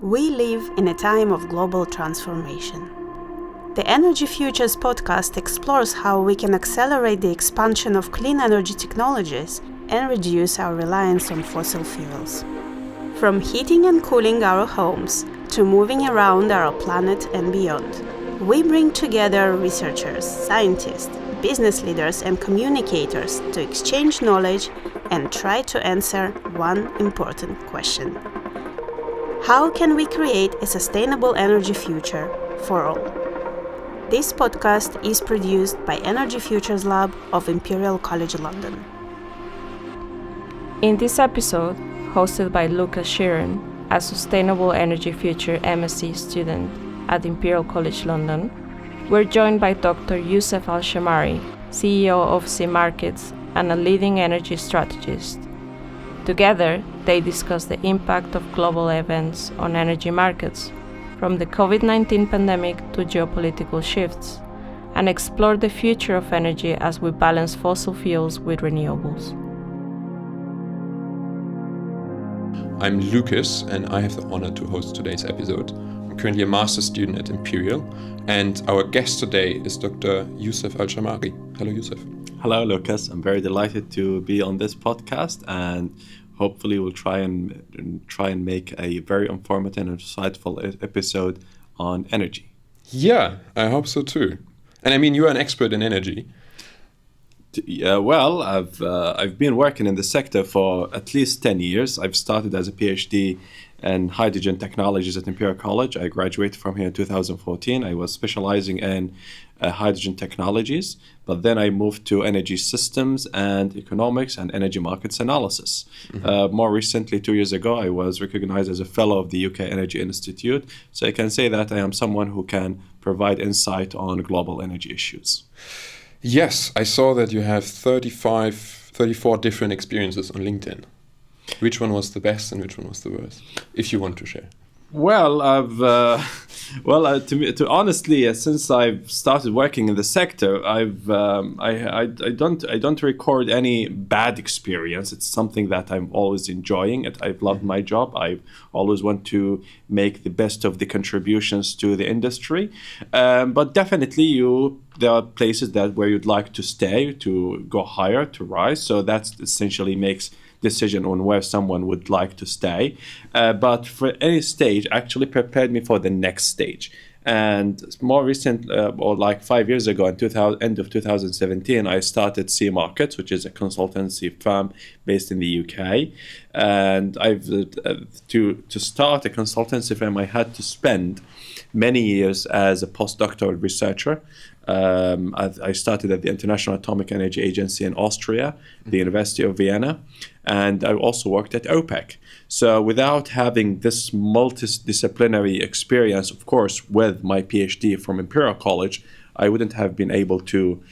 We live in a time of global transformation. The Energy Futures podcast explores how we can accelerate the expansion of clean energy technologies and reduce our reliance on fossil fuels. From heating and cooling our homes to moving around our planet and beyond, we bring together researchers, scientists, business leaders, and communicators to exchange knowledge and try to answer one important question. How can we create a sustainable energy future for all? This podcast is produced by Energy Futures Lab of Imperial College London. In this episode, hosted by Lukas Schirren, a Sustainable Energy Future MSc student at Imperial College London, we're joined by Dr. Yousef Alshammari, CEO of CMarkits and a leading energy strategist. Together, they discuss the impact of global events on energy markets, from the COVID-19 pandemic to geopolitical shifts, and explore the future of energy as we balance fossil fuels with renewables. I'm Lukas, and I have the honor to host today's episode. I'm currently a master's student at Imperial, and our guest today is Dr. Yousef Alshammari. Hello, Yousef. Hello, Lukas. I'm very delighted to be on this podcast, and hopefully we'll try and make a very informative and insightful episode on energy. Yeah, I hope so too. And I mean, you are an expert in energy. Well, I've been working in the sector for at least 10 years. I've started as a PhD in hydrogen technologies at Imperial College. I graduated from here in 2014. I was specializing in hydrogen technologies, but then I moved to energy systems and economics and energy markets analysis. Mm-hmm. More recently, 2 years ago, I was recognized as a fellow of the UK Energy Institute. So I can say that I am someone who can provide insight on global energy issues. Yes, I saw that you have 34 different experiences on LinkedIn. Which one was the best and which one was the worst, if you want to share? Well, honestly, since I've started working in the sector, I don't record any bad experience. It's something that I'm always enjoying. I've loved my job. I always want to make the best of the contributions to the industry. But definitely, there are places where you'd like to stay, to go higher, to rise. So that essentially makes decision on where someone would like to stay, but for any stage actually prepared me for the next stage. And more recent, or like 5 years ago, end of 2017, I started CMarkits, which is a consultancy firm based in the UK. And to start a consultancy firm, I had to spend many years as a postdoctoral researcher. I started at the International Atomic Energy Agency in Austria, the University of Vienna, and I also worked at OPEC. So without having this multidisciplinary experience, of course, with my PhD from Imperial College, I wouldn't have been able to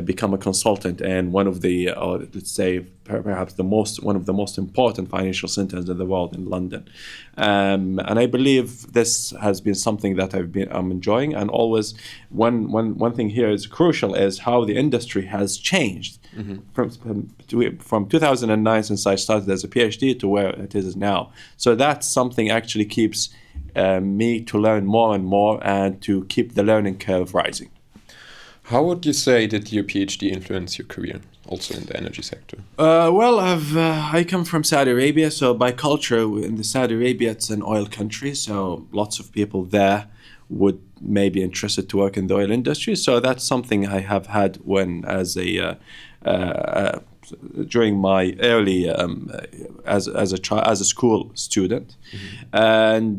become a consultant in one of the, let's say, perhaps one of the most important financial centers in the world in London. And I believe this has been something that I'm enjoying. And always, one thing here is crucial is how the industry has changed. Mm-hmm. From 2009, since I started as a PhD, to where it is now. So that's something actually keeps me to learn more and more and to keep the learning curve rising. How would you say did your PhD influence your career, also in the energy sector? Well, I come from Saudi Arabia, so by culture, in the Saudi Arabia, it's an oil country, so lots of people there would may be interested to work in the oil industry. So that's something I have had during my early as a school student, mm-hmm. And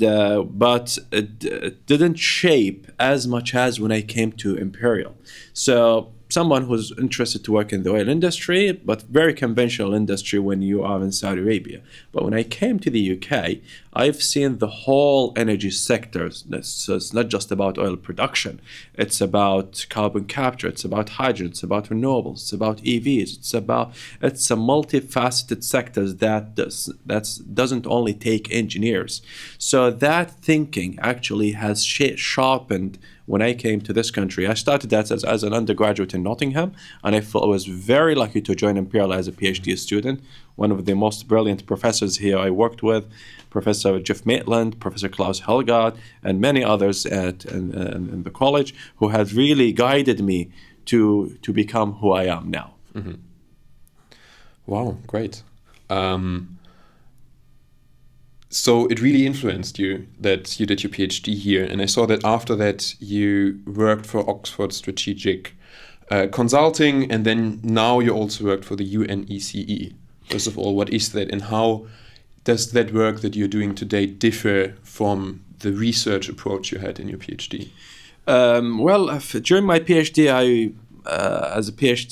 but it didn't shape as much as when I came to Imperial. So someone who's interested to work in the oil industry, but very conventional industry when you are in Saudi Arabia. But when I came to the UK, I've seen the whole energy sector. So it's not just about oil production. It's about carbon capture. It's about hydrogen. It's about renewables. It's about EVs. It's a multifaceted sector that doesn't only take engineers. So that thinking actually has sharpened. When I came to this country, I started that as an undergraduate in Nottingham, and I was very lucky to join Imperial as a PhD student. One of the most brilliant professors here I worked with, Professor Jeff Maitland, Professor Klaus Helgard, and many others in the college who had really guided me to become who I am now. Mm-hmm. Wow, great. So it really influenced you that you did your PhD here. And I saw that after that you worked for Oxford Strategic Consulting, and then now you also worked for the UNECE. First of all, what is that, and how does that work that you're doing today differ from the research approach you had in your PhD? During my PhD, as a PhD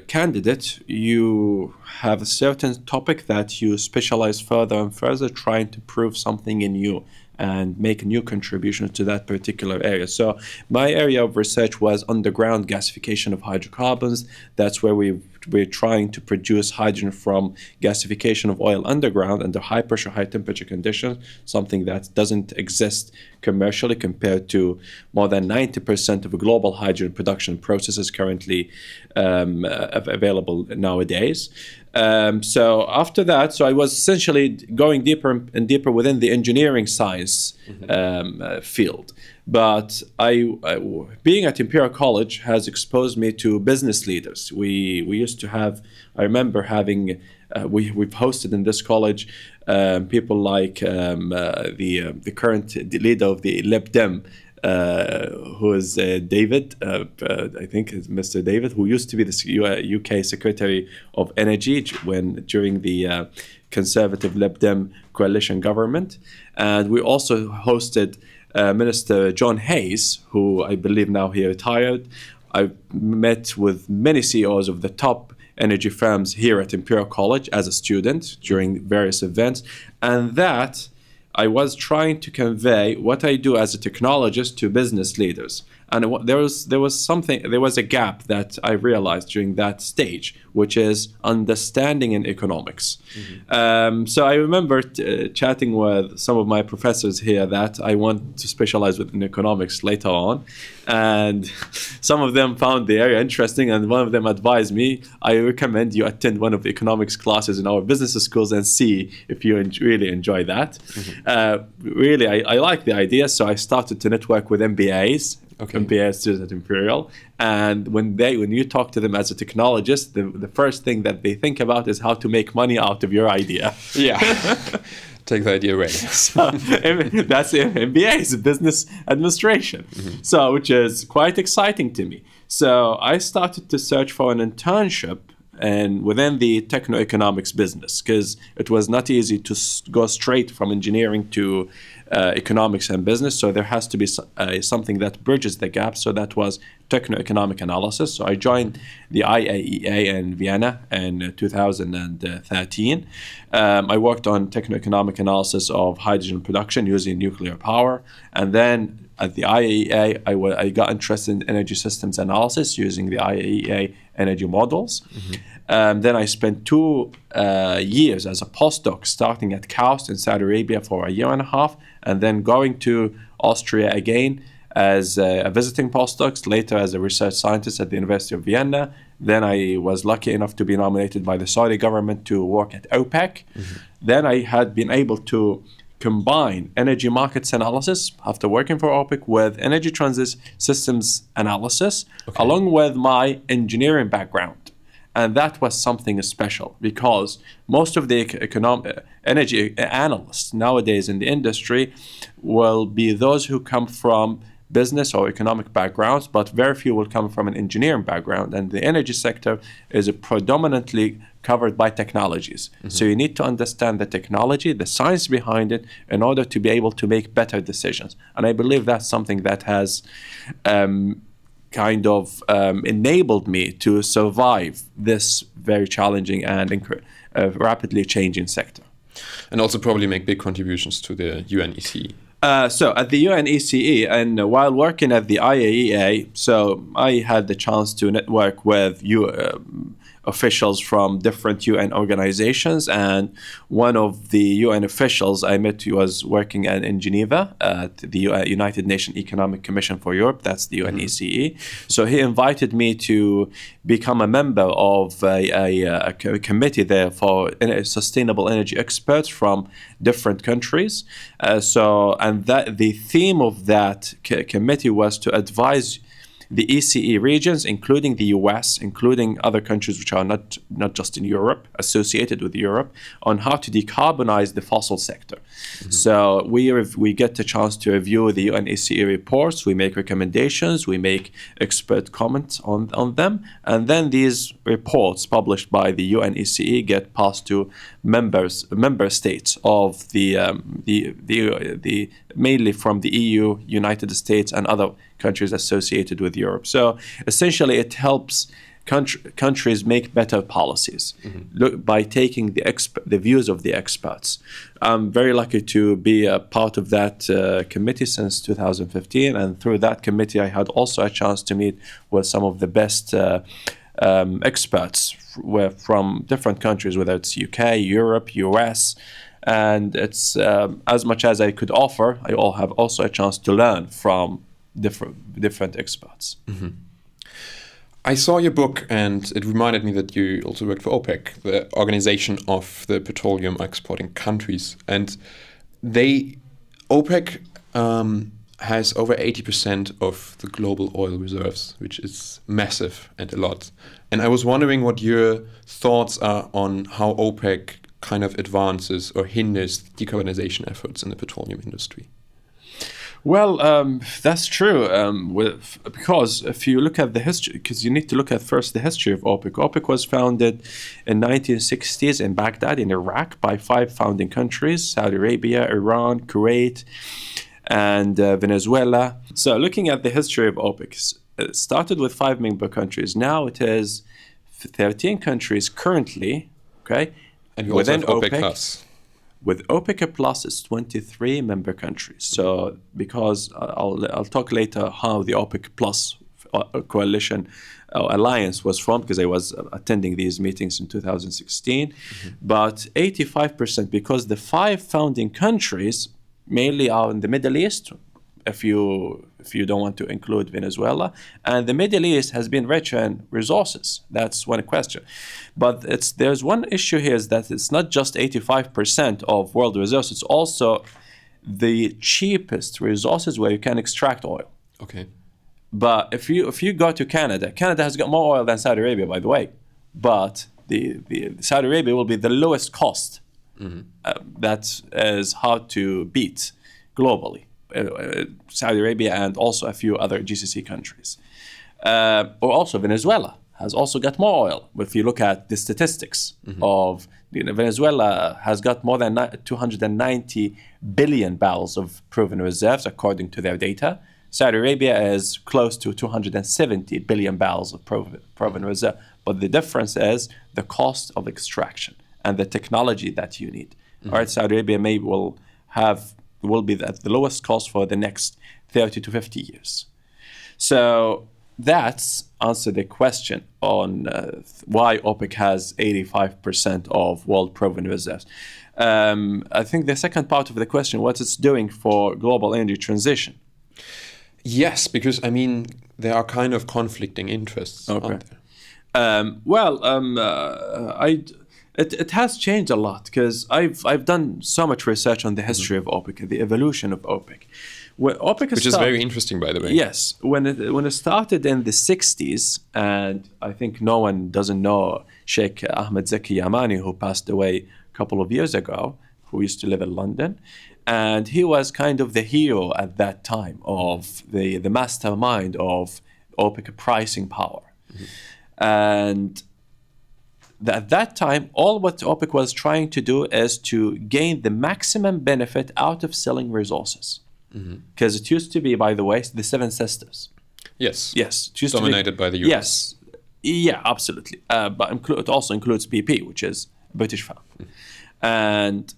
candidate, you have a certain topic that you specialize further and further, trying to prove something in you and make new contributions to that particular area. So my area of research was underground gasification of hydrocarbons. That's where we're trying to produce hydrogen from gasification of oil underground under high pressure, high temperature conditions, something that doesn't exist commercially compared to more than 90% of global hydrogen production processes currently available nowadays. So after that, I was essentially going deeper and deeper within the engineering science field. But being at Imperial College has exposed me to business leaders. We used to have, I remember having, we've hosted in this college people like the current leader of the Lib Dem, who is David, I think it's Mr. David, who used to be the UK Secretary of Energy during the Conservative Lib Dem coalition government. And we also hosted Minister John Hayes, who I believe now he retired. I met with many CEOs of the top energy firms here at Imperial College as a student during various events, and that I was trying to convey what I do as a technologist to business leaders. And there was a gap that I realized during that stage, which is understanding in economics. Mm-hmm. So I remember chatting with some of my professors here that I want to specialize in economics later on. And some of them found the area interesting, and one of them advised me, I recommend you attend one of the economics classes in our business schools and see if you really enjoy that. Mm-hmm. Really, I like the idea, so I started to network with MBAs. Okay. MBA students at Imperial, and when you talk to them as a technologist, the first thing that they think about is how to make money out of your idea. Yeah, take the idea away. So that's MBA, is business administration. Mm-hmm. So which is quite exciting to me. So I started to search for an internship and within the techno-economics business, because it was not easy to go straight from engineering to economics and business. So there has to be something that bridges the gap. So that was techno-economic analysis. So I joined the IAEA in Vienna in 2013. I worked on techno-economic analysis of hydrogen production using nuclear power. And then at the IAEA, I got interested in energy systems analysis using the IAEA energy models. Mm-hmm. Then I spent 2 years as a postdoc, starting at KAUST in Saudi Arabia for a year and a half, and then going to Austria again as a visiting postdoc, later as a research scientist at the University of Vienna. Then I was lucky enough to be nominated by the Saudi government to work at OPEC. Mm-hmm. Then I had been able to combine energy markets analysis after working for OPEC with energy transit systems analysis, okay, along with my engineering background. And that was something special because most of the energy analysts nowadays in the industry will be those who come from business or economic backgrounds, but very few will come from an engineering background. And the energy sector is predominantly covered by technologies. Mm-hmm. So you need to understand the technology, the science behind it, in order to be able to make better decisions. And I believe that's something that has enabled me to survive this very challenging and rapidly changing sector. And also probably make big contributions to the UNECE. So at the UNECE, and while working at the IAEA, so I had the chance to network with officials from different UN organizations. And one of the UN officials I met, he was working in Geneva at the United Nations Economic Commission for Europe, that's the UNECE. So he invited me to become a member of a committee there for sustainable energy experts from different countries. And the theme of that committee was to advise the ECE regions, including the US, including other countries which are not just in Europe, associated with Europe, on how to decarbonize the fossil sector. So we get the chance to review the UNECE reports, we make recommendations, we make expert comments on them, and then these reports published by the UNECE get passed to member states of the mainly from the EU, United States, and other countries associated with Europe. So essentially it helps countries make better policies by taking the views of the experts. I'm very lucky to be a part of that committee since 2015, and through that committee I had also a chance to meet with some of the best experts from different countries, whether it's UK, Europe, US, and it's as much as I could offer, I all have also a chance to learn from different experts. I saw your book and it reminded me that you also worked for OPEC, the Organization of the Petroleum Exporting Countries. And OPEC has over 80% of the global oil reserves, which is massive and a lot. And I was wondering what your thoughts are on how OPEC kind of advances or hinders decarbonization efforts in the petroleum industry. Well, that's true. Because if you look at the history, because you need to look at first the history of OPEC. OPEC was founded in 1960s in Baghdad, in Iraq, by 5 founding countries: Saudi Arabia, Iran, Kuwait, and Venezuela. So looking at the history of OPEC, it started with 5 member countries. Now it is 13 countries currently, okay? And we also have OPEC Plus. With OPEC Plus, it's 23 member countries. So because I'll talk later how the OPEC Plus coalition alliance was formed, because I was attending these meetings in 2016. But 85%, because the 5 founding countries mainly are in the Middle East, if you don't want to include Venezuela, and the Middle East has been rich in resources. That's one question. But there's one issue here, is that it's not just 85% of world resources, it's also the cheapest resources where you can extract oil. Okay. But if you go to Canada has got more oil than Saudi Arabia, by the way. But the Saudi Arabia will be the lowest cost. That is hard to beat globally. Saudi Arabia and also a few other GCC countries. Or also Venezuela has also got more oil. If you look at the statistics of Venezuela has got more than 290 billion barrels of proven reserves according to their data. Saudi Arabia is close to 270 billion barrels of proven reserve. But the difference is the cost of extraction and the technology that you need. All right, Saudi Arabia will be at the lowest cost for the next 30 to 50 years. So that's answered the question on why OPEC has 85% of world proven reserves. I think the second part of the question, what it's doing for global energy transition. Yes, because I mean, there are kind of conflicting interests, aren't there? It has changed a lot, because I've done so much research on the history of OPEC, the evolution of OPEC. Which is very interesting, by the way. Yes, when it started in the 60s, and I think no one doesn't know Sheikh Ahmed Zaki Yamani, who passed away a couple of years ago, who used to live in London. And he was kind of the hero at that time of the mastermind of OPEC pricing power. And at that time, all what OPEC was trying to do is to gain the maximum benefit out of selling resources. Because it used to be, by the way, the Seven Sisters. Yes. It used dominated by the US. Yes. Yeah, absolutely. But it also includes BP, which is a British firm. And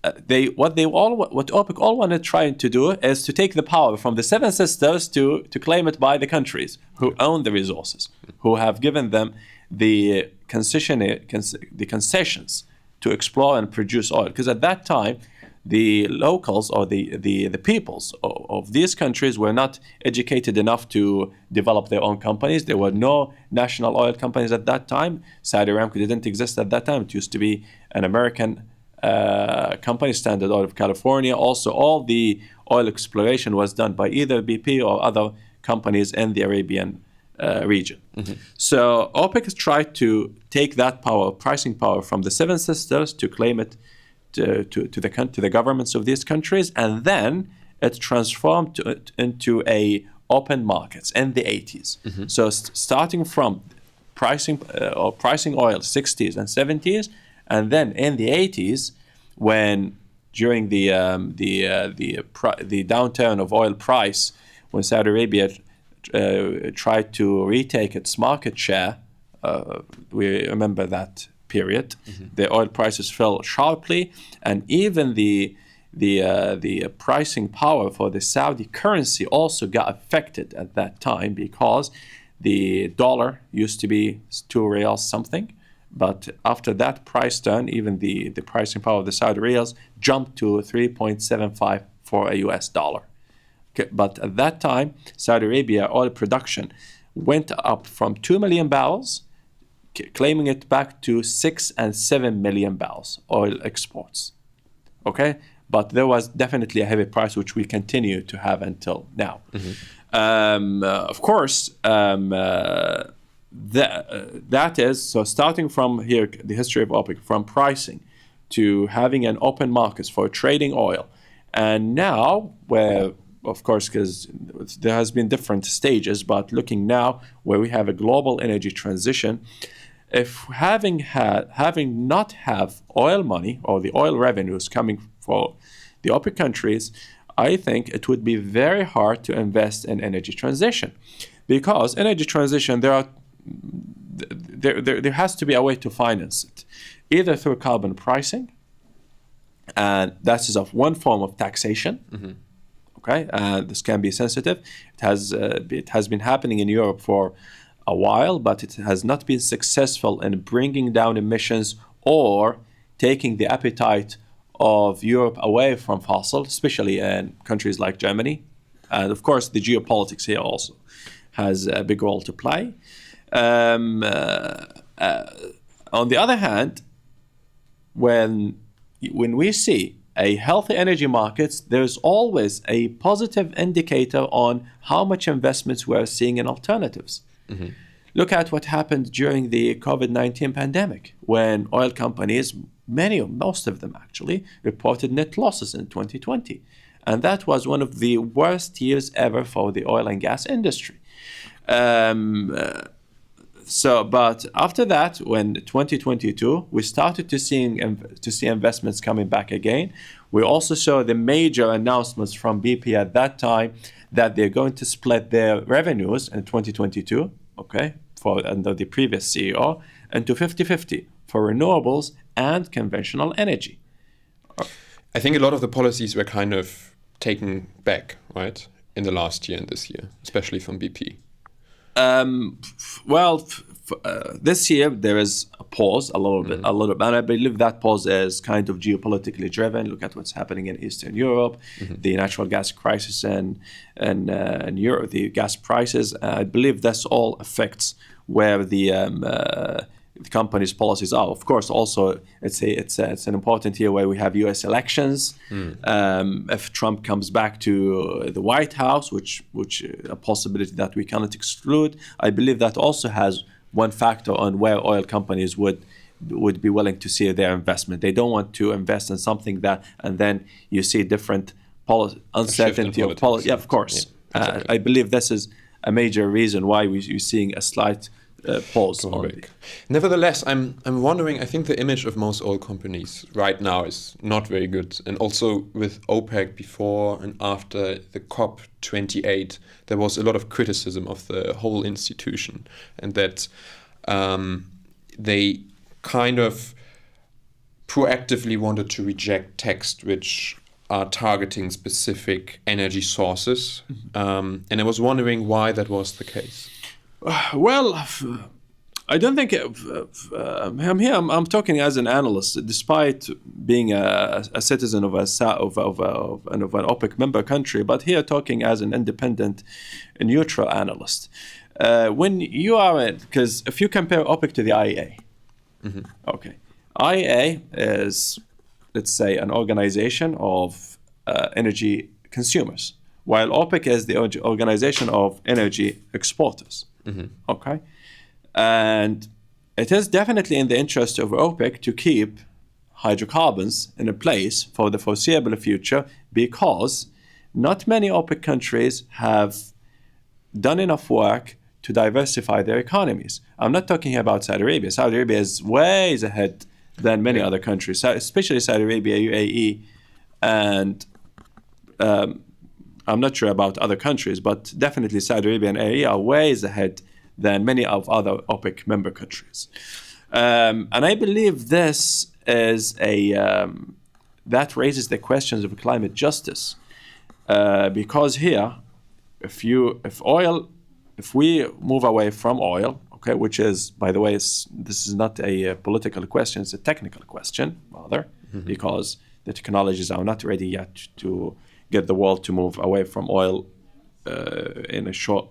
what OPEC all wanted trying to do is to take the power from the Seven Sisters to claim it by the countries who own the resources, who have given them the concessions to explore and produce oil. Because at that time, the locals or the peoples of these countries were not educated enough to develop their own companies. There were no national oil companies at that time. Saudi Aramco didn't exist at that time. It used to be an American company, Standard Oil of California. Also, all the oil exploration was done by either BP or other companies in the Arabian region. So OPEC has tried to take that power, pricing power, from the Seven Sisters to claim it to the governments of these countries, and then it transformed into a open markets in the 80s. So starting from pricing oil 60s and 70s, and then in the 80s, when during the downturn of oil price, when Saudi Arabia tried to retake its market share, we remember that period. The oil prices fell sharply, and even the pricing power for the Saudi currency also got affected at that time, because the dollar used to be 2 riyals something, but after that price turn, even the pricing power of the Saudi riyals jumped to 3.75 for a US dollar. Okay, but at that time, Saudi Arabia oil production went up from 2 million barrels, claiming it back to 6 and 7 million barrels oil exports. Okay, but there was definitely a heavy price, which we continue to have until now. Of course, that is, so starting from here, the history of OPEC, from pricing to having an open markets for trading oil, and now where, of course, because there has been different stages, but looking now where we have a global energy transition, if having not have oil money or the oil revenues coming for the OPEC countries, I think it would be very hard to invest in energy transition, because energy transition, there has to be a way to finance it, either through carbon pricing, and that is of one form of taxation. Okay, this can be sensitive. It has been happening in Europe for a while, but it has not been successful in bringing down emissions or taking the appetite of Europe away from fossil, especially in countries like Germany. And of course, the geopolitics here also has a big role to play. On the other hand, when we see a healthy energy markets, there's always a positive indicator on how much investments we're seeing in alternatives. Look at what happened during the COVID-19 pandemic, when oil companies, most of them actually, reported net losses in 2020. And that was one of the worst years ever for the oil and gas industry. But after that, when 2022, we started to see investments coming back again. We also saw the major announcements from BP at that time that they're going to split their revenues in 2022, okay, under the previous CEO, into 50-50 for renewables and conventional energy. I think a lot of the policies were kind of taken back, right, in the last year and this year, especially from BP. This year there is a pause, a little bit, and I believe that pause is kind of geopolitically driven. Look at what's happening in Eastern Europe, the natural gas crisis and Europe, the gas prices. I believe that's all affects where the company's policies are. Of course, also it's an important year where we have U.S. elections. If Trump comes back to the White House, which a possibility that we cannot exclude, I believe that also has one factor on where oil companies would be willing to see their investment. They don't want to invest in something that, and then you see different uncertainty of policy. Yeah, of course. Yeah, exactly. I believe this is a major reason why you're seeing a slight pause on it. Nevertheless, I'm wondering, I think the image of most oil companies right now is not very good. And also with OPEC before and after the COP28, there was a lot of criticism of the whole institution, and that they kind of proactively wanted to reject text which are targeting specific energy sources. And I was wondering why that was the case. Well, I don't think I'm here. I'm talking as an analyst, despite being a citizen of an OPEC member country. But here, talking as an independent, neutral analyst. When you are, because if you compare OPEC to the IEA, okay, IEA is, let's say, an organization of energy consumers, while OPEC is the organization of energy exporters. Okay. And it is definitely in the interest of OPEC to keep hydrocarbons in a place for the foreseeable future, because not many OPEC countries have done enough work to diversify their economies. I'm not talking about Saudi Arabia. Saudi Arabia is ways ahead than many other countries, especially Saudi Arabia, UAE, and I'm not sure about other countries, but definitely Saudi Arabia and UAE are ways ahead than many of other OPEC member countries. And I believe this is that raises the questions of climate justice. Because here, if we move away from oil, okay, which is, by the way, this is not a political question, it's a technical question, rather, because the technologies are not ready yet to get the world to move away from oil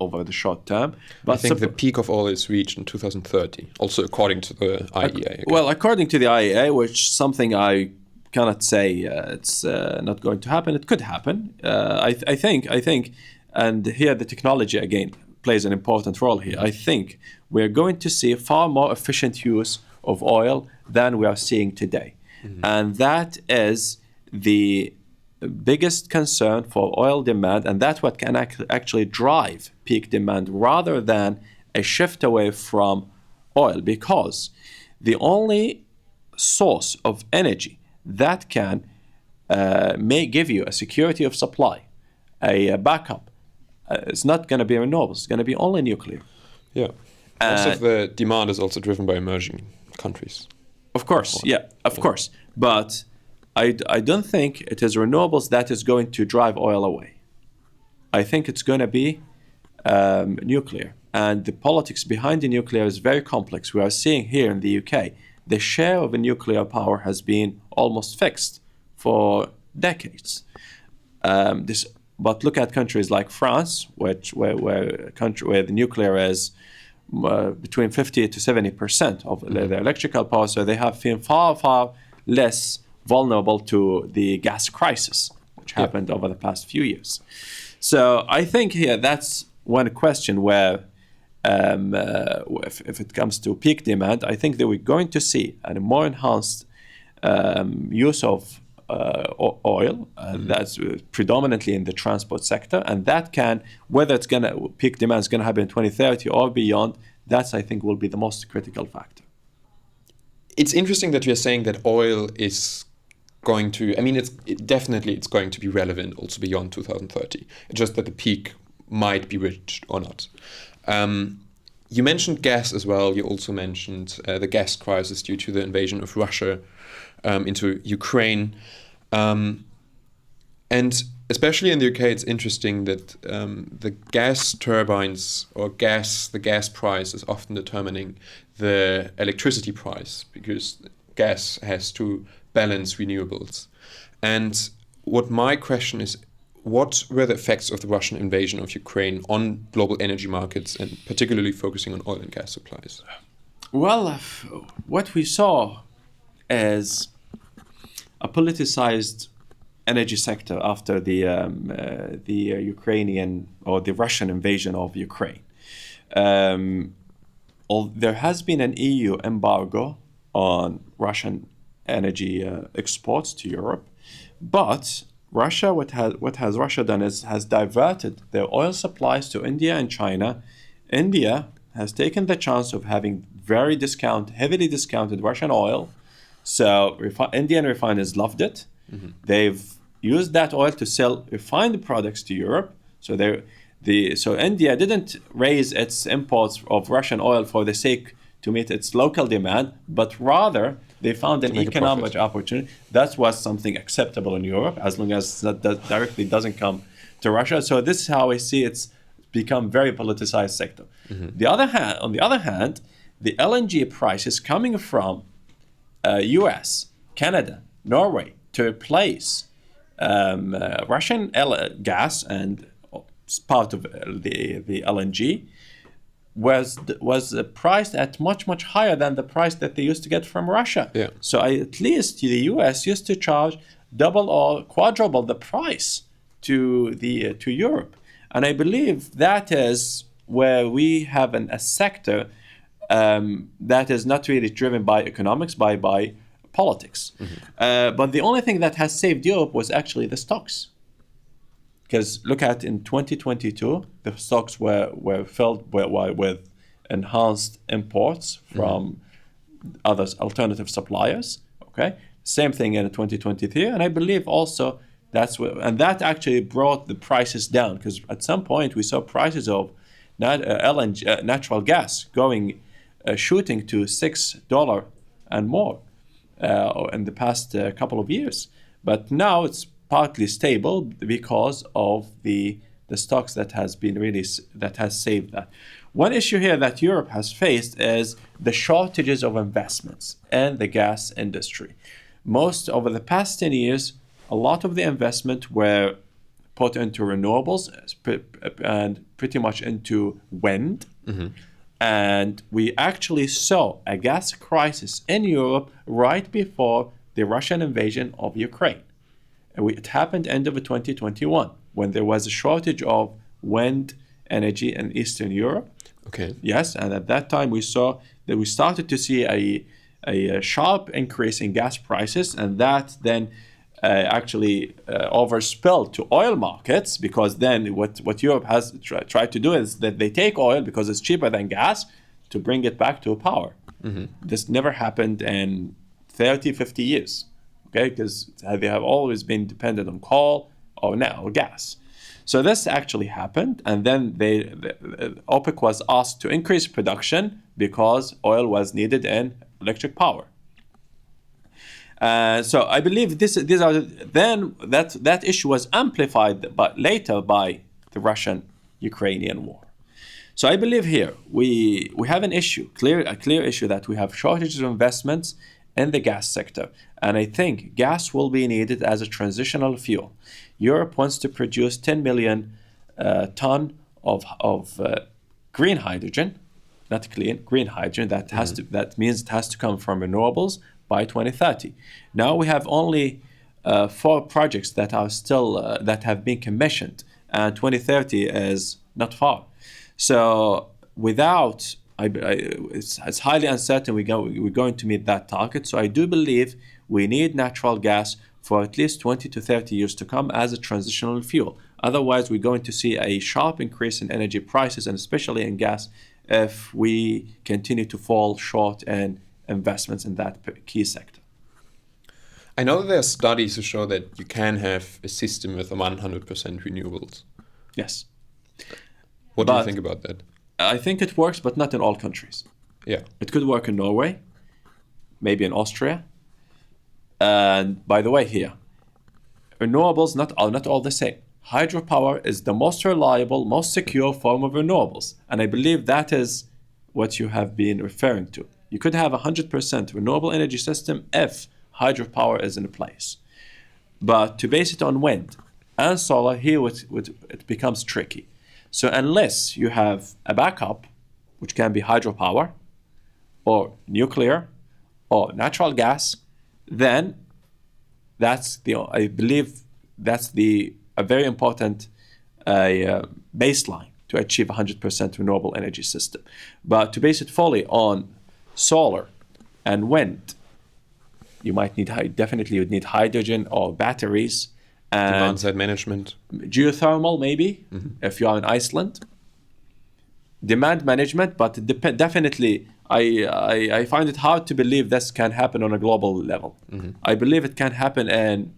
over the short term. But I think the peak of oil is reached in 2030, also according to the IEA. Again. Well, according to the IEA, which something I cannot say it's not going to happen. It could happen. I think, and here the technology again plays an important role here. I think we're going to see far more efficient use of oil than we are seeing today, and that is the biggest concern for oil demand, and that's what can actually drive peak demand rather than a shift away from oil, because the only source of energy that can may give you a security of supply, a backup, it's not going to be renewables, it's going to be only nuclear. Yeah. Most of the demand is also driven by emerging countries. Of course, of course. But I don't think it is renewables that is going to drive oil away. I think it's going to be nuclear. And the politics behind the nuclear is very complex. We are seeing here in the UK, the share of a nuclear power has been almost fixed for decades. But look at countries like France, where the nuclear is between 50 to 70% of their electrical power, so they have been far, far less vulnerable to the gas crisis, which happened over the past few years. So I think here that's one question where if it comes to peak demand, I think that we're going to see a more enhanced use of oil, that's predominantly in the transport sector, and that can, whether it's gonna peak demand is gonna happen in 2030 or beyond, that's I think will be the most critical factor. It's interesting that you're saying that oil is going to, I mean, it's going to be relevant also beyond 2030. It's just that the peak might be reached or not. You mentioned gas as well. You also mentioned the gas crisis due to the invasion of Russia into Ukraine. And especially in the UK, it's interesting that the gas turbines or the gas price is often determining the electricity price, because gas has to balance renewables. And what my question is, what were the effects of the Russian invasion of Ukraine on global energy markets, and particularly focusing on oil and gas supplies? Well, what we saw is a politicized energy sector after the Ukrainian or the Russian invasion of Ukraine. There has been an EU embargo on Russian energy exports to Europe, but Russia, what has Russia done is has diverted their oil supplies to India and China. India has taken the chance of having heavily discounted Russian oil. So Indian refiners loved it. They've used that oil to sell refined products to Europe. So India didn't raise its imports of Russian oil for the sake to meet its local demand, but rather they found an economic opportunity. That was something acceptable in Europe, as long as that directly doesn't come to Russia. So this is how I see it's become very politicized sector. On the other hand, the LNG prices coming from US, Canada, Norway to replace Russian gas and part of the LNG was priced at much higher than the price that they used to get from Russia. Yeah. So at least the US used to charge double or quadruple the price to Europe, and I believe that is where we have a sector that is not really driven by economics, by politics. But the only thing that has saved Europe was actually the stocks. Because look at in 2022, the stocks were filled with enhanced imports from alternative suppliers. Okay, same thing in 2023, and I believe also that actually brought the prices down, because at some point we saw prices of LNG, natural gas shooting to $6 and more in the past couple of years. But now it's partly stable because of the stocks that has saved that. One issue here that Europe has faced is the shortages of investments in the gas industry. Most over the past 10 years, a lot of the investment were put into renewables and pretty much into wind. And we actually saw a gas crisis in Europe right before the Russian invasion of Ukraine. It happened end of 2021 when there was a shortage of wind energy in Eastern Europe. Okay. Yes, and at that time we saw that we started to see a sharp increase in gas prices, and that then actually overspilled to oil markets, because then what Europe has tried to do is that they take oil because it's cheaper than gas to bring it back to power. This never happened in 30, 50 years. Okay, because they have always been dependent on coal or gas. So this actually happened, and then OPEC was asked to increase production because oil was needed in electric power. So I believe that issue was amplified later by the Russian-Ukrainian war. So I believe here we have a clear issue that we have shortages of investments in the gas sector. And I think gas will be needed as a transitional fuel. Europe wants to produce 10 million ton of green hydrogen, not clean, green hydrogen. That means it has to come from renewables by 2030. Now we have only 4 projects that are still that have been commissioned, and 2030 is not far. So without it's highly uncertain we're going to meet that target. So I do believe we need natural gas for at least 20 to 30 years to come as a transitional fuel. Otherwise, we're going to see a sharp increase in energy prices, and especially in gas, if we continue to fall short in investments in that key sector. I know there are studies to show that you can have a system with 100% renewables. Yes. What do you think about that? I think it works, but not in all countries. Yeah. It could work in Norway, maybe in Austria. And by the way, here, renewables not all the same. Hydropower is the most reliable, most secure form of renewables. And I believe that is what you have been referring to. You could have 100% renewable energy system if hydropower is in place. But to base it on wind and solar, here it becomes tricky. So unless you have a backup, which can be hydropower or nuclear or natural gas, then I believe that's a very important baseline to achieve 100% renewable energy system. But to base it fully on solar and wind, you might definitely you'd need hydrogen or batteries. Demand side management. Geothermal, maybe, if you are in Iceland. Demand management, but definitely, I find it hard to believe this can happen on a global level. I believe it can happen in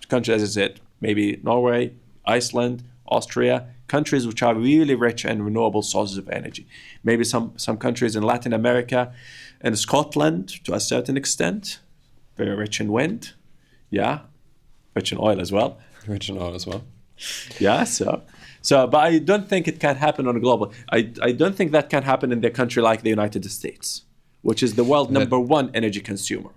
countries, as I said, maybe Norway, Iceland, Austria, countries which are really rich in renewable sources of energy. Maybe some countries in Latin America and Scotland, to a certain extent, very rich in wind. Yeah. Rich in oil as well. Yeah, but I don't think it can happen on a global. I don't think that can happen in a country like the United States, which is the world number one energy consumer.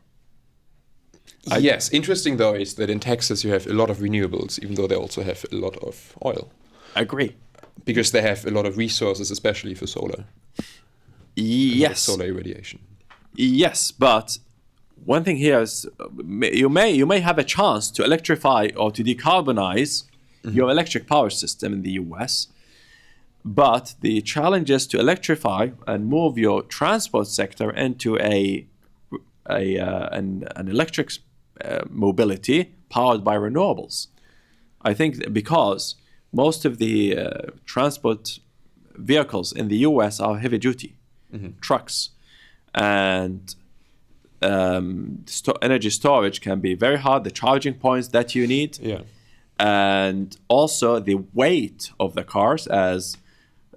Yes, interesting though is that in Texas you have a lot of renewables, even though they also have a lot of oil. I agree. Because they have a lot of resources, especially for solar. Yes. Solar irradiation. Yes, but one thing here is you may have a chance to electrify or to decarbonize your electric power system in the US, but the challenge is to electrify and move your transport sector into an electric mobility powered by renewables. I think because most of the transport vehicles in the US are heavy duty trucks, and energy storage can be very hard, the charging points that you need. Yeah. And also the weight of the cars, as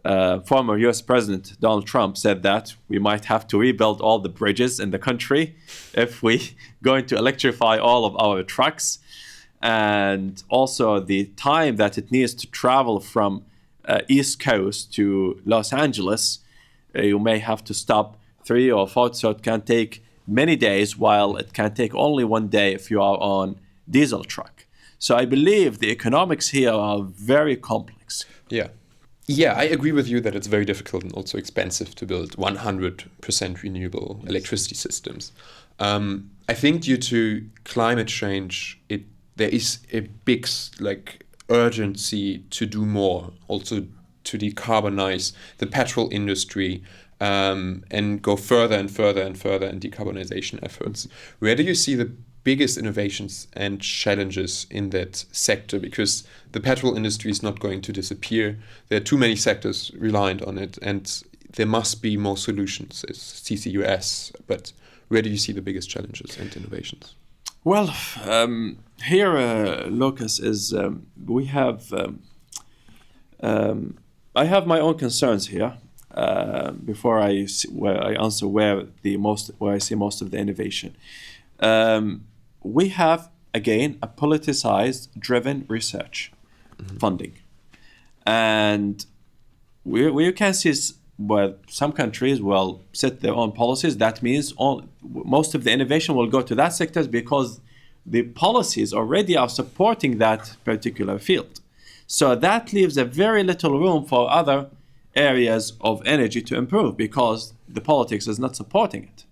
former US President Donald Trump said that we might have to rebuild all the bridges in the country if we going to electrify all of our trucks. And also the time that it needs to travel from East Coast to Los Angeles, you may have to stop 3 or 4, so it can take many days, while it can take only 1 day if you are on diesel truck. So I believe the economics here are very complex. Yeah. Yeah, I agree with you that it's very difficult and also expensive to build 100% renewable electricity systems. I think due to climate change, there is a big urgency to do more, also to decarbonize the petrol industry and go further and further and further in decarbonization efforts. Where do you see the biggest innovations and challenges in that sector? Because the petrol industry is not going to disappear. There are too many sectors reliant on it, and there must be more solutions as CCUS. But where do you see the biggest challenges and innovations? Well, here, Lucas, is we have. I have my own concerns here. Before I answer where I see most of the innovation. We have, again, a politicized, driven research funding. And we can see where some countries will set their own policies. That means most of the innovation will go to that sector because the policies already are supporting that particular field. So that leaves a very little room for other areas of energy to improve because the politics is not supporting it.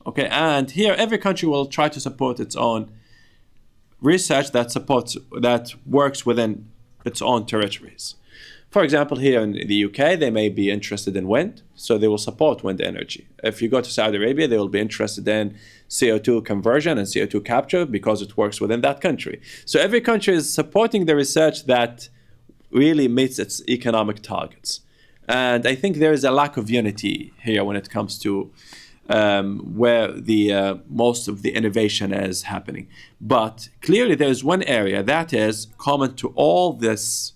Okay, and here every country will try to support its own research that works within its own territories. For example, here in the UK, they may be interested in wind, so they will support wind energy. If you go to Saudi Arabia, they will be interested in CO2 conversion and CO2 capture because it works within that country. So every country is supporting the research that really meets its economic targets. And I think there is a lack of unity here when it comes to where the most of the innovation is happening. But clearly there is one area that is common to all these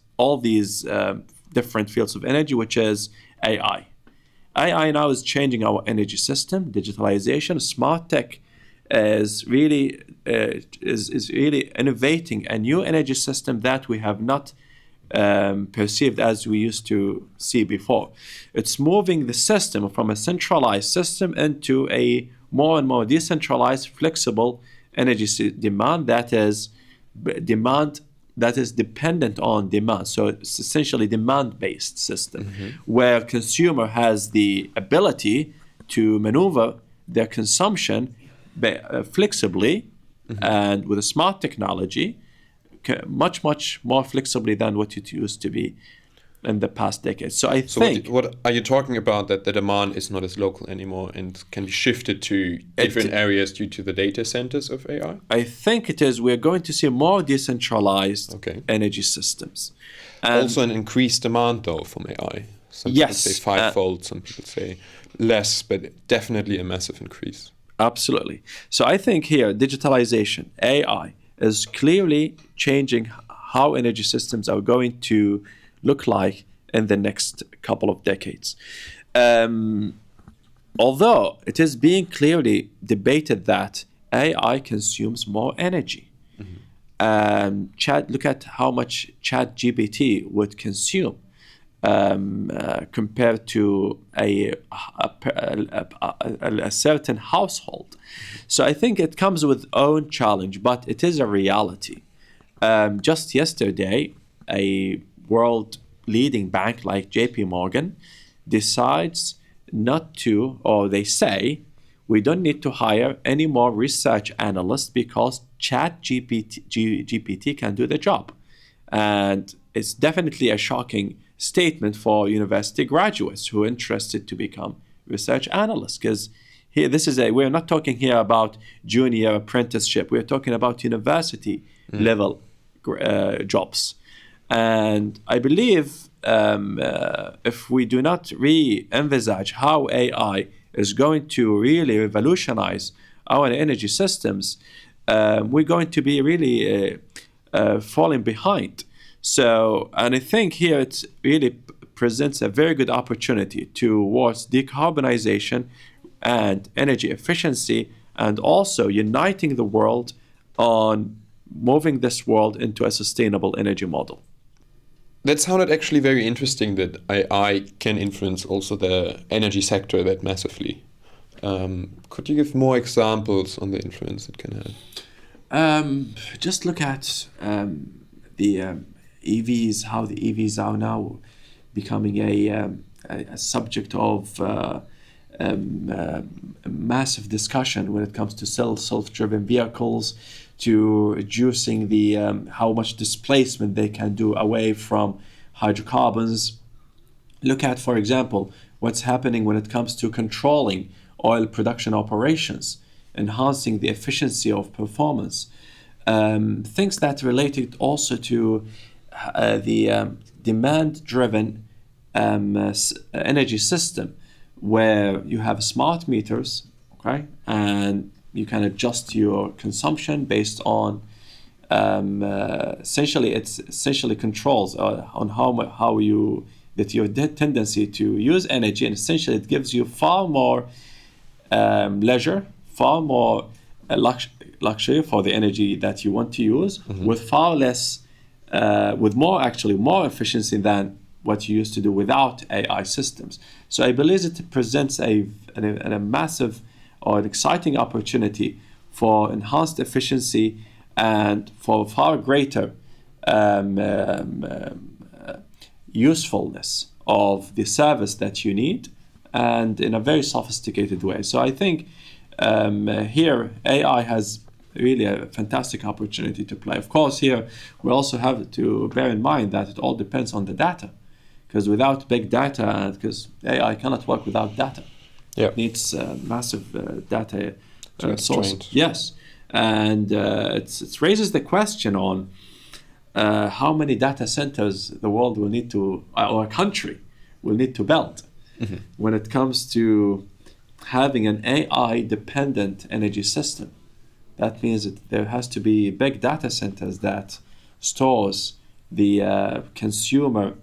different fields of energy, which is AI. AI now is changing our energy system. Digitalisation, smart tech is really innovating a new energy system that we have not perceived as we used to see before. It's moving the system from a centralized system into a more and more decentralized, flexible energy demand that is dependent on demand. So it's essentially demand-based system where consumer has the ability to maneuver their consumption flexibly and with a smart technology, much more flexibly than what it used to be in the past decades. So I think... what are you talking about, that the demand is not as local anymore and can be shifted to different areas due to the data centers of AI? I think it is. We're going to see more decentralized energy systems. And also an increased demand, though, from AI. Some yes, people say fivefold, some people say less, but definitely a massive increase. Absolutely. So I think here, digitalization, AI, is clearly changing how energy systems are going to look like in the next couple of decades. Although it is being clearly debated that AI consumes more energy. Look at how much ChatGPT would consume compared to a certain household. So I think it comes with own challenge, but it is a reality. Just yesterday, a world leading bank like JP Morgan decides not to, or they say, we don't need to hire any more research analysts because GPT can do the job. And it's definitely a shocking statement for university graduates who are interested to become research analysts, because here we're not talking here about junior apprenticeship. We're talking about university level jobs. And I believe if we do not re-envisage how AI is going to really revolutionize our energy systems, we're going to be really falling behind. So, and I think here it really presents a very good opportunity towards decarbonization and energy efficiency, and also uniting the world on moving this world into a sustainable energy model. That sounded actually very interesting, that AI can influence also the energy sector that massively. Could you give more examples on the influence it can have? Just look at the EVs, how the EVs are now becoming a subject of massive discussion when it comes to self-driven vehicles, to reducing the how much displacement they can do away from hydrocarbons. Look at, for example, what's happening when it comes to controlling oil production operations, enhancing the efficiency of performance. Things that related also to the demand-driven energy system, where you have smart meters, okay, and you can adjust your consumption based on essentially controls on how you that your tendency to use energy, and essentially it gives you far more leisure, far more luxury for the energy that you want to use, with far less, with more efficiency than what you used to do without AI systems. So I believe it presents a massive or an exciting opportunity for enhanced efficiency and for far greater usefulness of the service that you need, and in a very sophisticated way. So I think here AI has really a fantastic opportunity to play. Of course, here we also have to bear in mind that it all depends on the data, because without big data, because AI cannot work without data. It needs massive data source. Yes, and it raises the question on how many data centers the world will need to, or a country will need to build when it comes to having an AI-dependent energy system. That means that there has to be big data centers that stores the consumer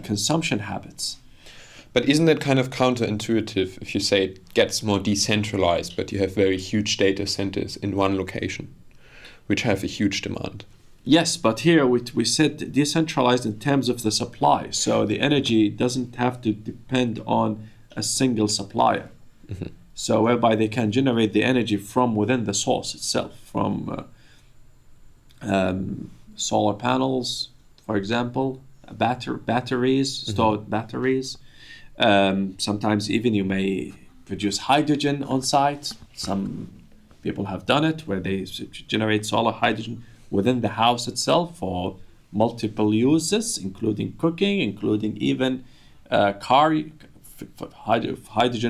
consumption habits. But isn't that kind of counterintuitive if you say it gets more decentralized, but you have very huge data centers in one location, which have a huge demand? Yes, but here we said decentralized in terms of the supply. So the energy doesn't have to depend on a single supplier. So whereby they can generate the energy from within the source itself, from solar panels, for example, batteries, stored batteries. Sometimes even you may produce hydrogen on site. Some people have done it where they generate solar hydrogen within the house itself for multiple uses, including cooking, including even hydrogen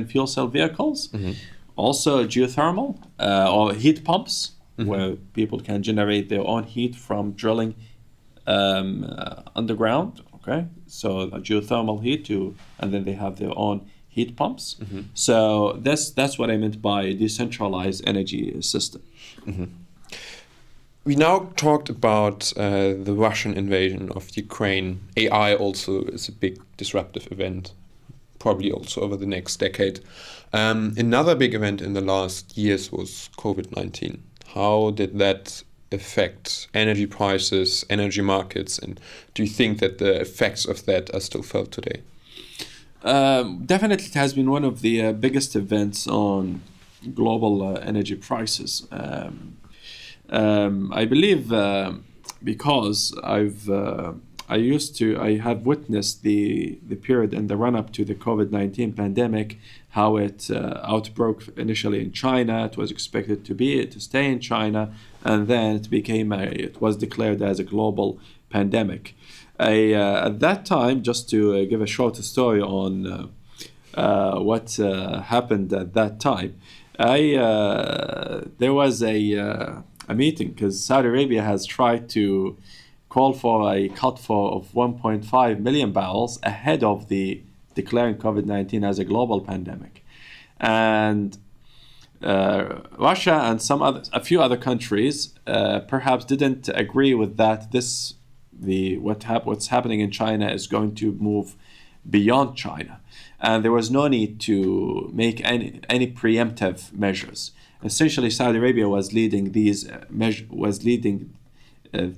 fuel cell vehicles. Also geothermal or heat pumps, where people can generate their own heat from drilling underground. Okay, so a geothermal heat and then they have their own heat pumps. So that's what I meant by decentralized energy system. We now talked about the Russian invasion of Ukraine. AI also is a big disruptive event, probably also over the next decade. Another big event in the last years was COVID-19. How did that affect energy prices, energy markets, and do you think that the effects of that are still felt today? Definitely, it has been one of the biggest events on global energy prices. I believe because I have witnessed the period in the run-up to the COVID-19 pandemic, how it outbroke initially in China. It was expected to stay in China, and then it was declared as a global pandemic. At that time, just to give a short story on what happened at that time, there was a meeting because Saudi Arabia has tried to call for a cut of 1.5 million barrels ahead of the declaring COVID-19 as a global pandemic. And Russia and a few other countries perhaps didn't agree with that. What's happening in China is going to move beyond China, and there was no need to make any preemptive measures. Essentially, Saudi Arabia was leading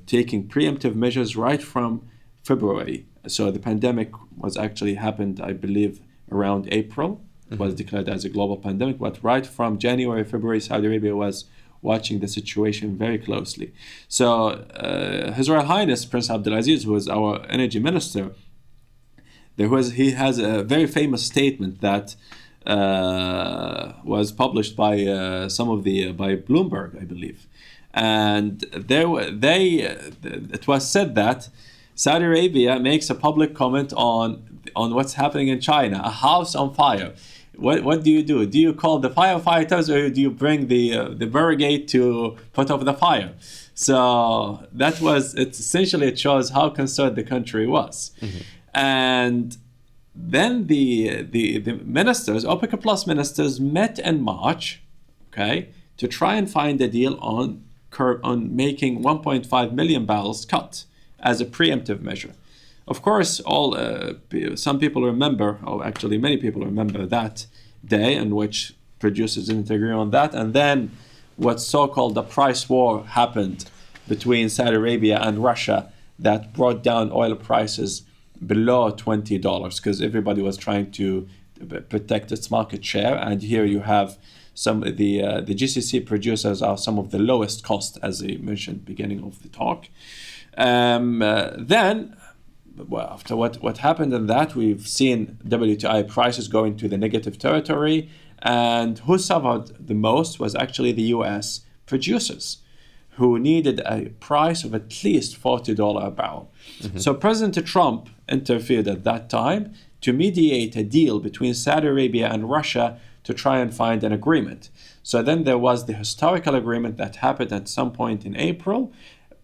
taking preemptive measures right from February. So the pandemic was actually happened, I believe, around April. It was declared as a global pandemic, but right from January, February, Saudi Arabia was watching the situation very closely. So His Royal Highness Prince Abdulaziz, who is our energy minister, he has a very famous statement that was published by by Bloomberg, I believe, and it was said that Saudi Arabia makes a public comment on what's happening in China, a house on fire. What do you do? Do you call the firefighters, or do you bring the brigade to put out the fire? So it shows how concerned the country was. Mm-hmm. And then the ministers, OPEC Plus ministers, met in March, to try and find a deal on making 1.5 million barrels cut as a preemptive measure. Of course, some people remember, or actually many people remember that day in which producers didn't agree on that, and then what's so-called the price war happened between Saudi Arabia and Russia that brought down oil prices below $20 because everybody was trying to protect its market share. And here you have some of the GCC producers are some of the lowest cost, as I mentioned beginning of the talk. Then, after what happened in that, we've seen WTI prices go into the negative territory, and who suffered the most was actually the US producers, who needed a price of at least $40 a barrel. Mm-hmm. So President Trump interfered at that time to mediate a deal between Saudi Arabia and Russia to try and find an agreement. So then there was the historical agreement that happened at some point in April,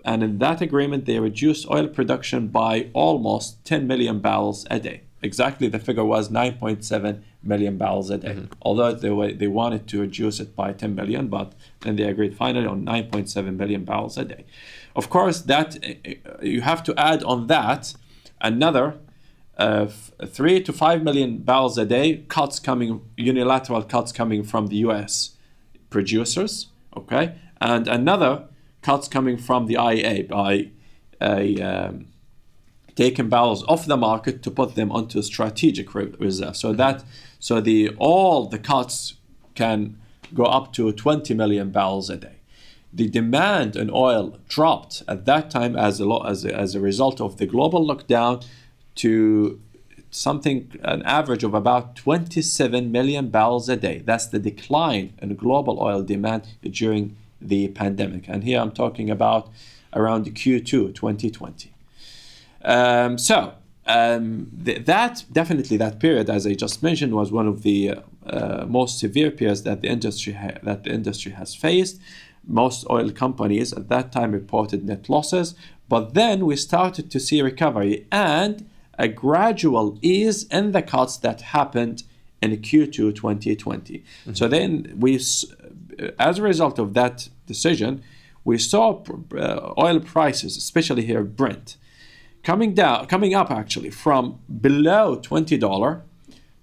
and in that agreement they reduced oil production by almost 10 million barrels a day. Exactly, the figure was 9.7 million barrels a day. Mm-hmm. Although they wanted to reduce it by 10 million, but then they agreed finally on 9.7 million barrels a day. Of course, that you have to add on that another 3 to 5 million barrels a day unilateral cuts coming from the US producers, and another cuts coming from the IEA by taking barrels off the market to put them onto strategic reserve. So all the cuts can go up to 20 million barrels a day. The demand in oil dropped at that time as a result of the global lockdown to an average of about 27 million barrels a day. That's the decline in global oil demand during the pandemic. And here I'm talking about around Q2 2020. That period, as I just mentioned, was one of the most severe periods that the industry has faced. Most oil companies at that time reported net losses, but then we started to see recovery and a gradual ease in the cuts that happened in Q2 2020. Mm-hmm. So then as a result of that decision, we saw oil prices, especially here Brent, coming up actually from below $20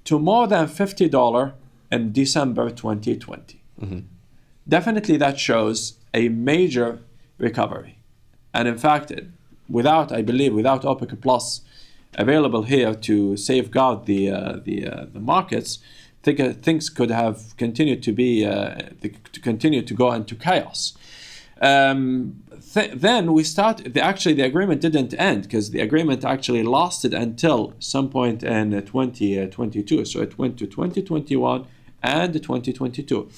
to more than $50 in December 2020. Mm-hmm. Definitely that shows a major recovery. And in fact, without OPEC Plus available here to safeguard the markets, things could have continued to continue to go into chaos. Then we the agreement didn't end, because the agreement actually lasted until some point in 2022. So it went to 2021 and 2022.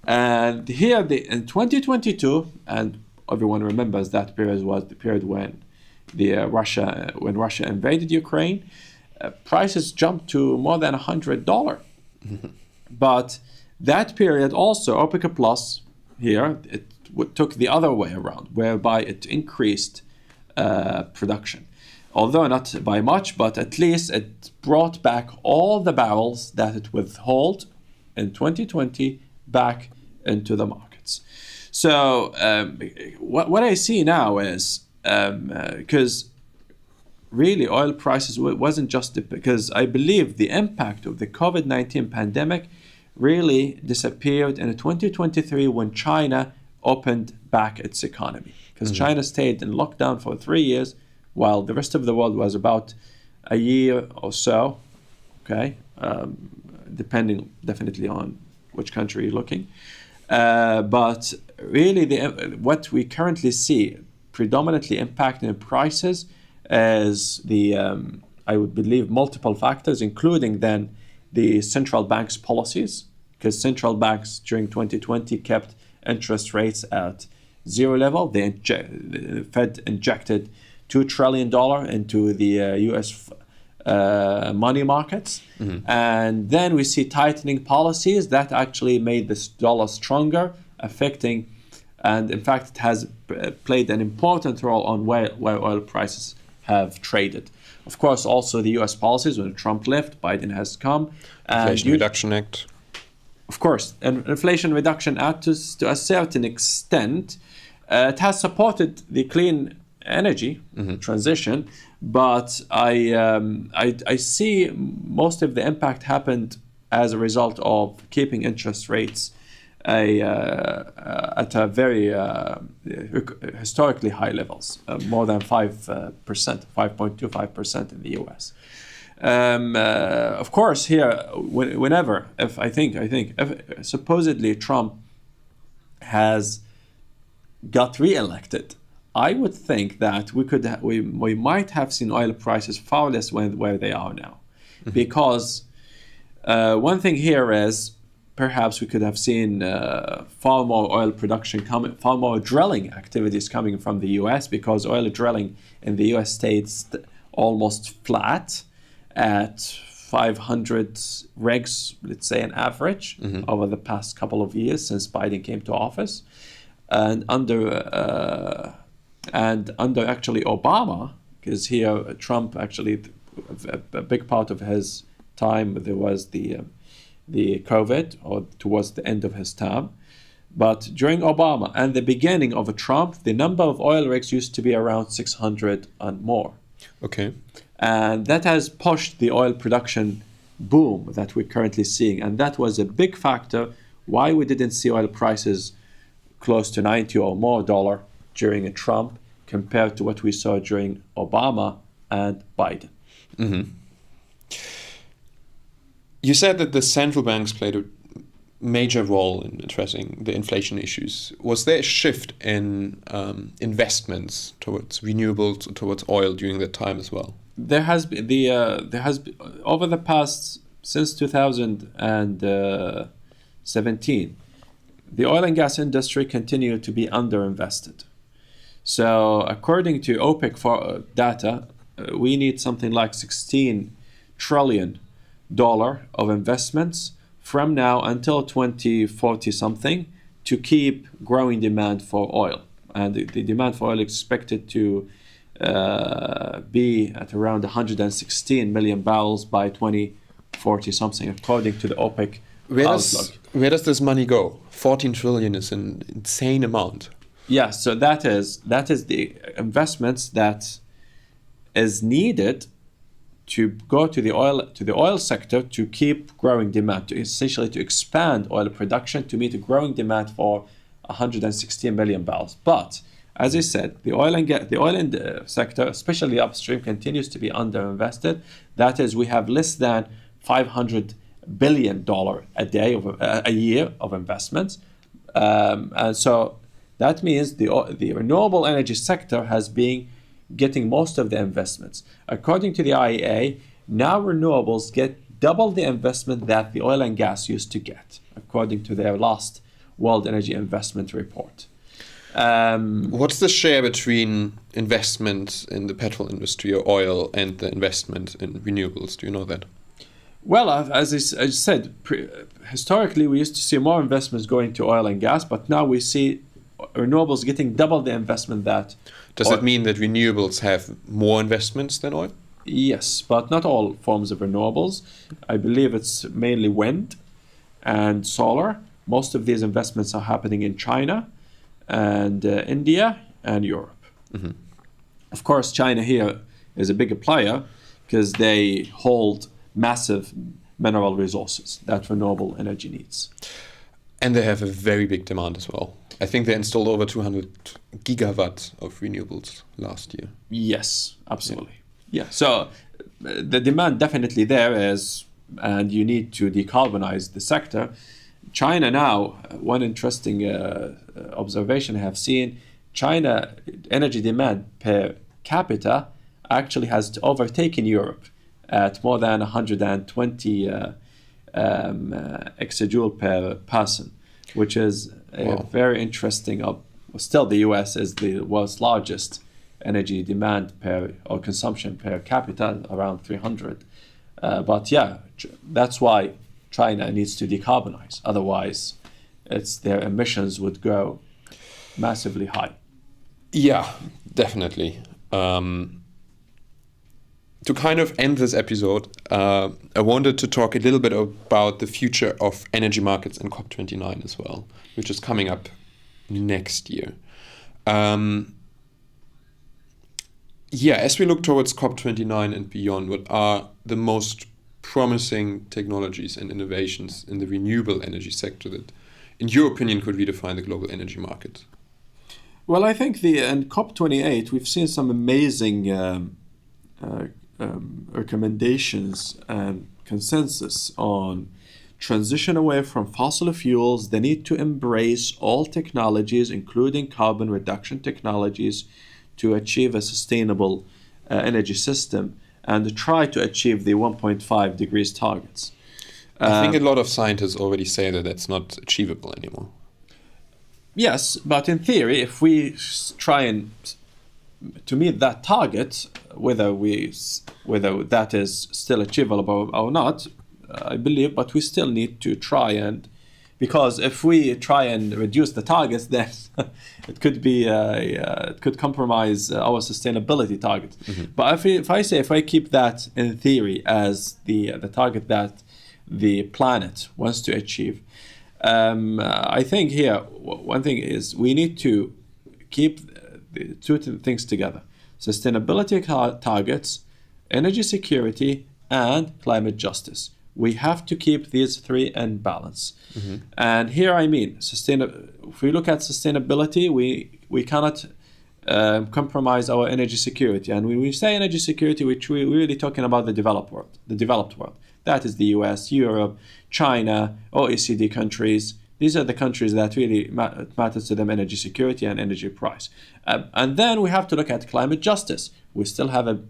And here in 2022, and everyone remembers that period was the period when Russia invaded Ukraine, prices jumped to more than $100. Mm-hmm. But that period also, OPEC Plus here, it took the other way around, whereby it increased production. Although not by much, but at least it brought back all the barrels that it withheld in 2020 back into the markets. So what I see now is, because really oil prices wasn't just because I believe the impact of the COVID-19 pandemic really disappeared in 2023 when China opened back its economy. Because China stayed in lockdown for 3 years while the rest of the world was about a year or so, okay, depending definitely on which country you're looking. But really what we currently see predominantly impacting prices is I would believe multiple factors, including then the central bank's policies, because central banks during 2020 kept interest rates at zero level. The Fed injected $2 trillion into the US money markets. Mm-hmm. And then we see tightening policies that actually made this dollar stronger, affecting, and in fact it has played an important role on where oil prices have traded. Of course, also the US policies, when Trump left, Biden has come. Inflation Reduction Act. Of course, and Inflation Reduction Act to a certain extent, it has supported the clean energy transition, but I see most of the impact happened as a result of keeping interest rates at a very historically high levels, more than 5%, 5.25% in the US. Of course, here, if supposedly Trump has got re-elected, I would think that we might have seen oil prices far less where they are now, because one thing here is perhaps we could have seen far more oil production coming, far more drilling activities coming from the U.S. because oil drilling in the U.S. stayed almost flat at 500 rigs, let's say, an average over the past couple of years since Biden came to office, and under actually Obama, because here Trump actually a big part of his time there was the COVID, or towards the end of his term. But during Obama and the beginning of Trump, the number of oil rigs used to be around 600 and more. Okay. And that has pushed the oil production boom that we're currently seeing. And that was a big factor why we didn't see oil prices close to $90 or more during Trump compared to what we saw during Obama and Biden. Mm-hmm. You said that the central banks played a major role in addressing the inflation issues. Was there a shift in investments towards renewables, towards oil during that time as well? There has been over the past, since 2017, the oil and gas industry continued to be underinvested. So according to OPEC data, we need something like $16 trillion of investments from now until 2040 something to keep growing demand for oil. And the demand for oil is expected to be at around 116 million barrels by 2040 something, according to the OPEC outlook. Where does this money go? 14 trillion is an insane amount. Yeah, so that is the investments that is needed to go to the oil sector to keep growing demand, to essentially to expand oil production to meet a growing demand for 116 million barrels. But as I said, the oil and sector, especially upstream, continues to be underinvested. That is, we have less than $500 billion a year of investments, and so that means the renewable energy sector has been getting most of the investments. According to the IEA, now renewables get double the investment that the oil and gas used to get, according to their last World Energy Investment Report. What's the share between investment in the petrol industry or oil and the investment in renewables? Do you know that? Well, as I said, historically we used to see more investments going to oil and gas, but now we see renewables getting double the investment that. Does it mean that renewables have more investments than oil? Yes, but not all forms of renewables. I believe it's mainly wind and solar. Most of these investments are happening in China and India and Europe. Mm-hmm. Of course, China here is a bigger player because they hold massive mineral resources that renewable energy needs. And they have a very big demand as well. I think they installed over 200 gigawatts of renewables last year. Yes, absolutely. Yeah. So the demand definitely there is, and you need to decarbonize the sector. China now, one interesting observation I have seen, China energy demand per capita actually has overtaken Europe at more than 120 exajoule per person, which is very interesting. Still, the US is the world's largest energy demand or consumption per capita, around 300. But yeah, that's why China needs to decarbonize. Otherwise, their emissions would go massively high. Yeah, definitely. To kind of end this episode, I wanted to talk a little bit about the future of energy markets in COP29 as well, which is coming up next year. As we look towards COP29 and beyond, what are the most promising technologies and innovations in the renewable energy sector that, in your opinion, could redefine the global energy market? Well, I think in COP28, we've seen some amazing recommendations and consensus on transition away from fossil fuels, the need to embrace all technologies, including carbon reduction technologies, to achieve a sustainable energy system and try to achieve the 1.5 degrees targets. I think a lot of scientists already say that that's not achievable anymore. Yes, but in theory, if we try and to meet that target, whether that is still achievable or not, I believe, but we still need to try, and because if we try and reduce the targets, then it could compromise our sustainability target. Mm-hmm. But if I keep that in theory as the target that the planet wants to achieve, I think here one thing is we need to keep the two things together: sustainability targets, energy security, and climate justice. We have to keep these three in balance. Mm-hmm. And here I mean, if we look at sustainability, we cannot compromise our energy security. And when we say energy security, we're really talking about the developed world. That is the US, Europe, China, OECD countries. These are the countries that really matters to them, energy security and energy price. And then we have to look at climate justice. We still have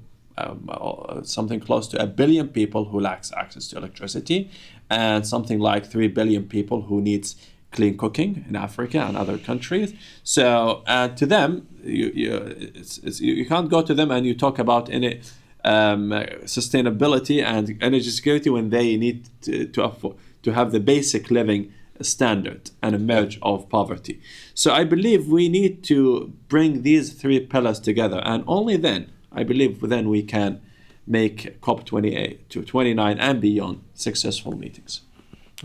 something close to 1 billion people who lacks access to electricity, and something like 3 billion people who needs clean cooking in Africa and other countries. So to them, you can't go to them and you talk about any sustainability and energy security when they need to have the basic living standard and emerge of poverty. So I believe we need to bring these three pillars together, and only then, I believe, then we can make COP28 to 29 and beyond successful meetings.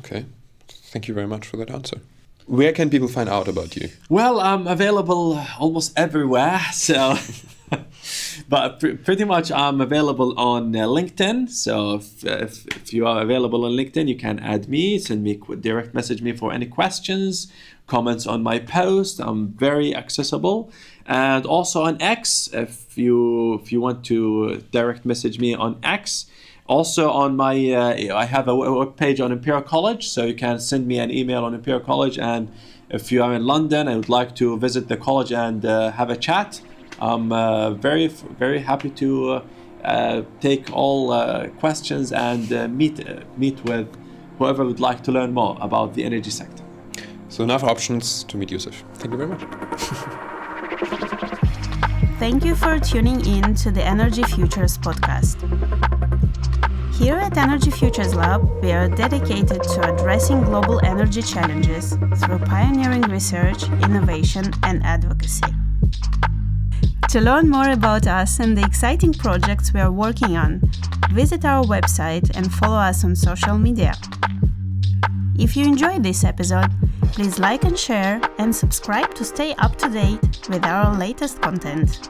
Okay, thank you very much for that answer. Where can people find out about you? Well, I'm available almost everywhere, so but pretty much I'm available on LinkedIn. So if you are available on LinkedIn, you can add me, direct message me for any questions, comments on my post. I'm very accessible. And also on X, if you want to direct message me on X. Also on my, I have a web page on Imperial College, so you can send me an email on Imperial College. And if you are in London and would like to visit the college and have a chat, I'm very, very happy to take all questions and meet with whoever would like to learn more about the energy sector. So enough options to meet Yousef. Thank you very much. Thank you for tuning in to the Energy Futures podcast. Here at Energy Futures Lab, we are dedicated to addressing global energy challenges through pioneering research, innovation, and advocacy. To learn more about us and the exciting projects we are working on, visit our website and follow us on social media. If you enjoyed this episode, please like and share and subscribe to stay up to date with our latest content.